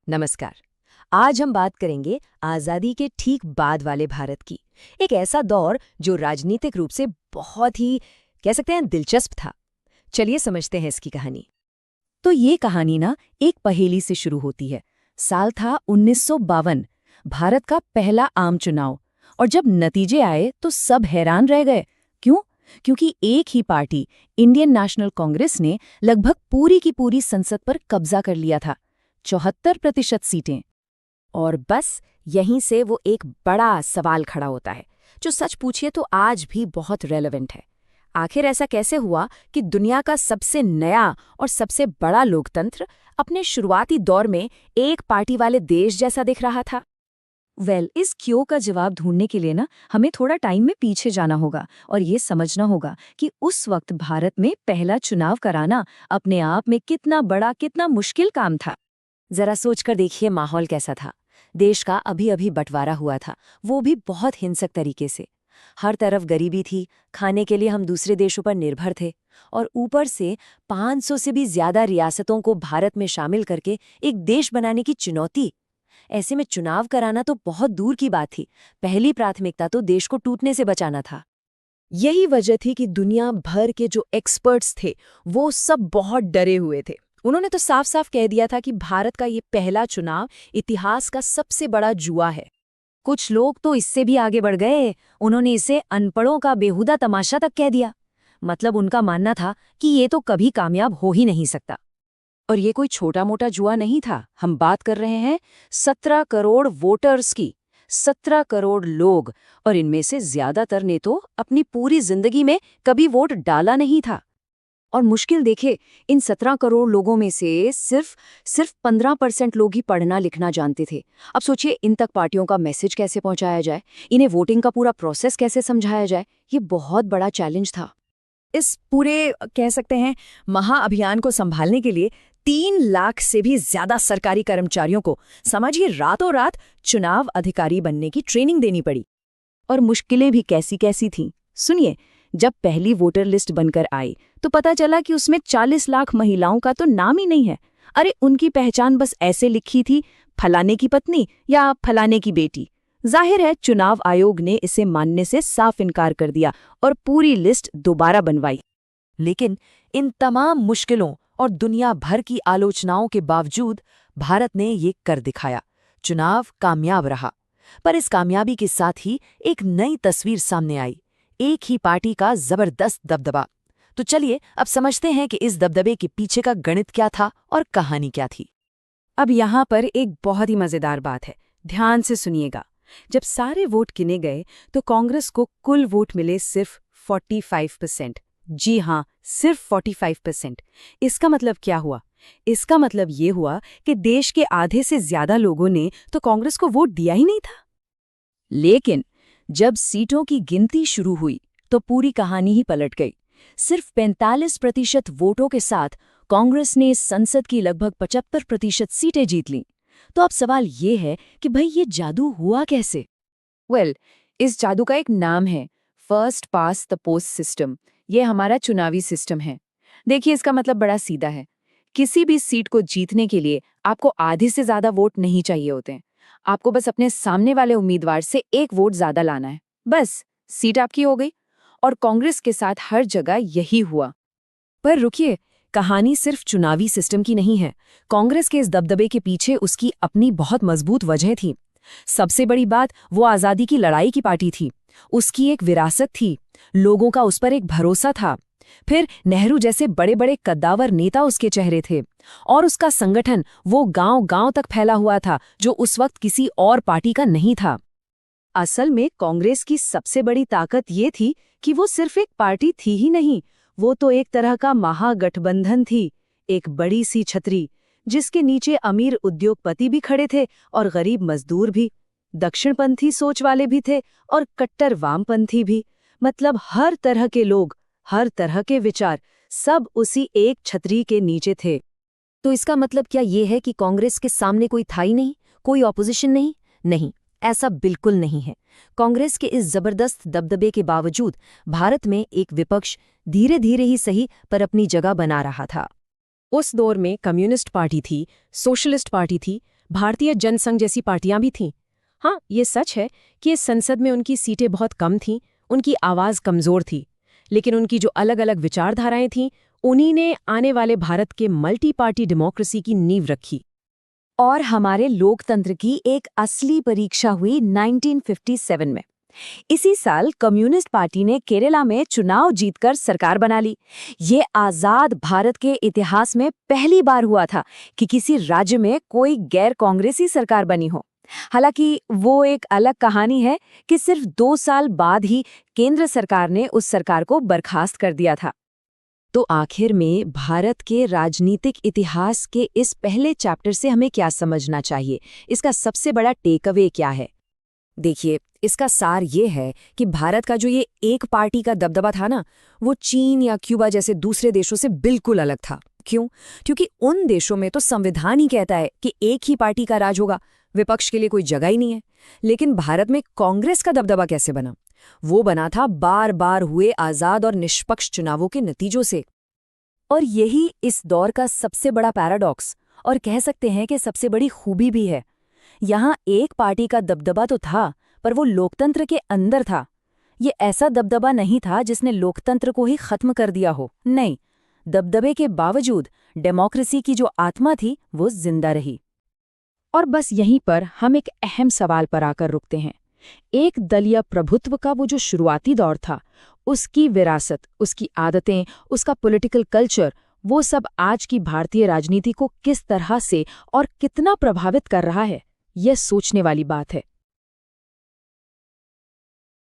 नमस्कार। आज हम बात करेंगे आज़ादी के ठीक बाद वाले भारत की। एक ऐसा दौर जो राजनीतिक रूप से बहुत ही कह सकते हैं दिलचस्प था। चलिए समझते हैं इसकी कहानी। तो ये कहानी ना एक पहेली से शुरू होती है। साल था 1952, भारत का पहला आम चुनाव। और जब नतीजे आए तो सब हैरान रह गए। क्यों? क्योंकि एक ही पार्टी, इंडियन नेशनल कांग्रेस ने लगभग पूरी की पूरी संसद पर कब्जा कर लिया था, 74% सीटें। और बस यहीं से वो एक बड़ा सवाल खड़ा होता है, जो सच पूछिए तो आज भी बहुत रेलेवेंट है। आखिर ऐसा कैसे हुआ कि दुनिया का सबसे नया और सबसे बड़ा लोकतंत्र अपने शुरुआती दौर में एक पार्टी वाले देश जैसा दिख रहा था? इस क्यों का जवाब ढूंढने के लिए ना हमें थोड़ा टाइम में पीछे जाना होगा और ये समझना होगा कि उस वक्त भारत में पहला चुनाव कराना अपने आप में कितना बड़ा, कितना मुश्किल काम था। जरा सोचकर देखिए माहौल कैसा था। देश का अभी अभी बंटवारा हुआ था, वो भी बहुत हिंसक तरीके से। हर तरफ गरीबी थी, खाने के लिए हम दूसरे देशों पर निर्भर थे, और ऊपर से 500 से भी ज्यादा रियासतों को भारत में शामिल करके एक देश बनाने की चुनौती। ऐसे में चुनाव कराना तो बहुत दूर की बात थी। पहली प्राथमिकता तो देश को टूटने से बचाना था। यही वजह थी कि दुनिया भर के जो एक्सपर्ट्स थे वो सब बहुत डरे हुए थे। उन्होंने तो साफ साफ कह दिया था कि भारत का ये पहला चुनाव इतिहास का सबसे बड़ा जुआ है। कुछ लोग तो इससे भी आगे बढ़ गए, उन्होंने इसे अनपढ़ों का बेहुदा तमाशा तक कह दिया। मतलब उनका मानना था कि ये तो कभी कामयाब हो ही नहीं सकता। और ये कोई छोटा मोटा जुआ नहीं था, हम बात कर रहे हैं 17 करोड़ वोटर्स की। 17 करोड़ लोग, और इनमें से ज्यादातर ने तो अपनी पूरी जिंदगी में कभी वोट डाला नहीं था। और मुश्किल देखे, इन 17 करोड़ लोगों में से सिर्फ 15% लोग ही पढ़ना लिखना जानते थे। अब सोचिए, इन तक पार्टियों का मैसेज कैसे पहुंचाया जाए, इन्हें वोटिंग का पूरा प्रोसेस कैसे समझाया जाए। ये बहुत बड़ा चैलेंज था। इस पूरे कह सकते हैं महाअभियान को संभालने के लिए 3 लाख से भी ज्यादा सरकारी कर्मचारियों को समझिए रातों रात चुनाव अधिकारी बनने की ट्रेनिंग देनी पड़ी। और मुश्किलें भी कैसी कैसी थीं, सुनिए। जब पहली वोटर लिस्ट बनकर आई तो पता चला कि उसमें 40 लाख महिलाओं का तो नाम ही नहीं है। अरे, उनकी पहचान बस ऐसे लिखी थी, फलाने की पत्नी या फलाने की बेटी। जाहिर है चुनाव आयोग ने इसे मानने से साफ इनकार कर दिया और पूरी लिस्ट दोबारा बनवाई। लेकिन इन तमाम मुश्किलों और दुनिया भर की आलोचनाओं के बावजूद भारत ने ये कर दिखाया। चुनाव कामयाब रहा। पर इस कामयाबी के साथ ही एक नई तस्वीर सामने आई, एक ही पार्टी का जबरदस्त दबदबा। तो चलिए अब समझते हैं कि इस दबदबे के पीछे का गणित क्या था और कहानी क्या थी। अब यहाँ पर एक बहुत ही मजेदार बात है, ध्यान से सुनिएगा। जब सारे वोट गिने गए तो कांग्रेस को कुल वोट मिले सिर्फ 45%। जी हाँ, सिर्फ 45%। इसका मतलब क्या हुआ? इसका मतलब ये हुआ कि देश के आधे से ज्यादा लोगों ने तो कांग्रेस को वोट दिया ही नहीं था। लेकिन जब सीटों की गिनती शुरू हुई तो पूरी कहानी ही पलट गई। सिर्फ 45% वोटों के साथ कांग्रेस ने संसद की लगभग 75% सीटें जीत लीं। तो अब सवाल ये है कि भाई ये जादू हुआ कैसे? इस जादू का एक नाम है first pass the post system. ये हमारा चुनावी सिस्टम है। देखिए, इसका मतलब बड़ा सीधा है। किसी भी सीट को जीतने के लिए आपको आधे से ज्यादा वोट नहीं चाहिए होते हैं। आपको बस अपने सामने वाले उम्मीदवार से एक वोट ज्यादा लाना है, बस सीट आपकी हो गई। और कांग्रेस के साथ हर जगह यही हुआ। पर रुकिए, कहानी सिर्फ चुनावी सिस्टम की नहीं है। कांग्रेस के इस दबदबे के पीछे उसकी अपनी बहुत मजबूत वजह थी। सबसे बड़ी बात, वो आजादी की लड़ाई की पार्टी थी। उसकी एक विरासत थी, लोगों का उस पर एक भरोसा था। फिर नेहरू जैसे बड़े बड़े कद्दावर नेता उसके चेहरे थे। और उसका संगठन वो गांव-गांव तक फैला हुआ था, जो उस वक्त किसी और पार्टी का नहीं था। असल में कांग्रेस की सबसे बड़ी ताकत ये थी कि वो सिर्फ एक पार्टी थी ही नहीं, वो तो एक तरह का महागठबंधन थी। एक बड़ी सी छतरी, जिसके नीचे अमीर उद्योगपति भी खड़े थे और गरीब मजदूर भी, दक्षिणपंथी सोच वाले भी थे और कट्टर वामपंथी भी। मतलब हर तरह के लोग, हर तरह के विचार, सब उसी एक छतरी के नीचे थे। तो इसका मतलब क्या ये है कि कांग्रेस के सामने कोई था ही नहीं, कोई ऑपोजिशन नहीं? नहीं, ऐसा बिल्कुल नहीं है। कांग्रेस के इस जबरदस्त दबदबे के बावजूद भारत में एक विपक्ष धीरे धीरे ही सही पर अपनी जगह बना रहा था। उस दौर में कम्युनिस्ट पार्टी थी, सोशलिस्ट पार्टी थी, भारतीय जनसंघ जैसी पार्टियां भी थीं। हाँ, ये सच है कि इस संसद में उनकी सीटें बहुत कम थीं, उनकी आवाज़ कमज़ोर थी, लेकिन उनकी जो अलग-अलग विचारधाराएं थीं, उन्हीं ने आने वाले भारत के मल्टी पार्टी डेमोक्रेसी की नींव रखी। और हमारे लोकतंत्र की एक असली परीक्षा हुई 1957 में। इसी साल कम्युनिस्ट पार्टी ने केरला में चुनाव जीतकर सरकार बना ली। ये आजाद भारत के इतिहास में पहली बार हुआ था कि किसी राज्य में कोई गैर कांग्रेसी सरकार बनी हो। हालांकि वो एक अलग कहानी है कि सिर्फ 2 साल बाद ही केंद्र सरकार ने उस सरकार को बर्खास्त कर दिया था। तो आखिर में भारत के राजनीतिक इतिहास के इस पहले चैप्टर से हमें क्या समझना चाहिए? इसका सबसे बड़ा टेक अवे क्या है? देखिए, इसका सार ये है कि भारत का जो ये एक पार्टी का दबदबा था ना, वो चीन या क्यूबा जैसे दूसरे देशों से बिल्कुल अलग था। क्यों? क्योंकि उन देशों में तो संविधान ही कहता है कि एक ही पार्टी का राज होगा, विपक्ष के लिए कोई जगह ही नहीं है। लेकिन भारत में कांग्रेस का दबदबा कैसे बना? वो बना था बार बार हुए आजाद और निष्पक्ष चुनावों के नतीजों से। और यही इस दौर का सबसे बड़ा पैराडॉक्स और कह सकते हैं कि सबसे बड़ी खूबी भी है। यहाँ एक पार्टी का दबदबा तो था, पर वो लोकतंत्र के अंदर था। ये ऐसा दबदबा नहीं था जिसने लोकतंत्र को ही खत्म कर दिया हो। नहीं, दबदबे के बावजूद डेमोक्रेसी की जो आत्मा थी वो जिंदा रही। और बस यहीं पर हम एक अहम सवाल पर आकर रुकते हैं। एक दलीय प्रभुत्व का वो जो शुरुआती दौर था, उसकी विरासत, उसकी आदतें, उसका पॉलिटिकल कल्चर, वो सब आज की भारतीय राजनीति को किस तरह से और कितना प्रभावित कर रहा है, यह सोचने वाली बात है।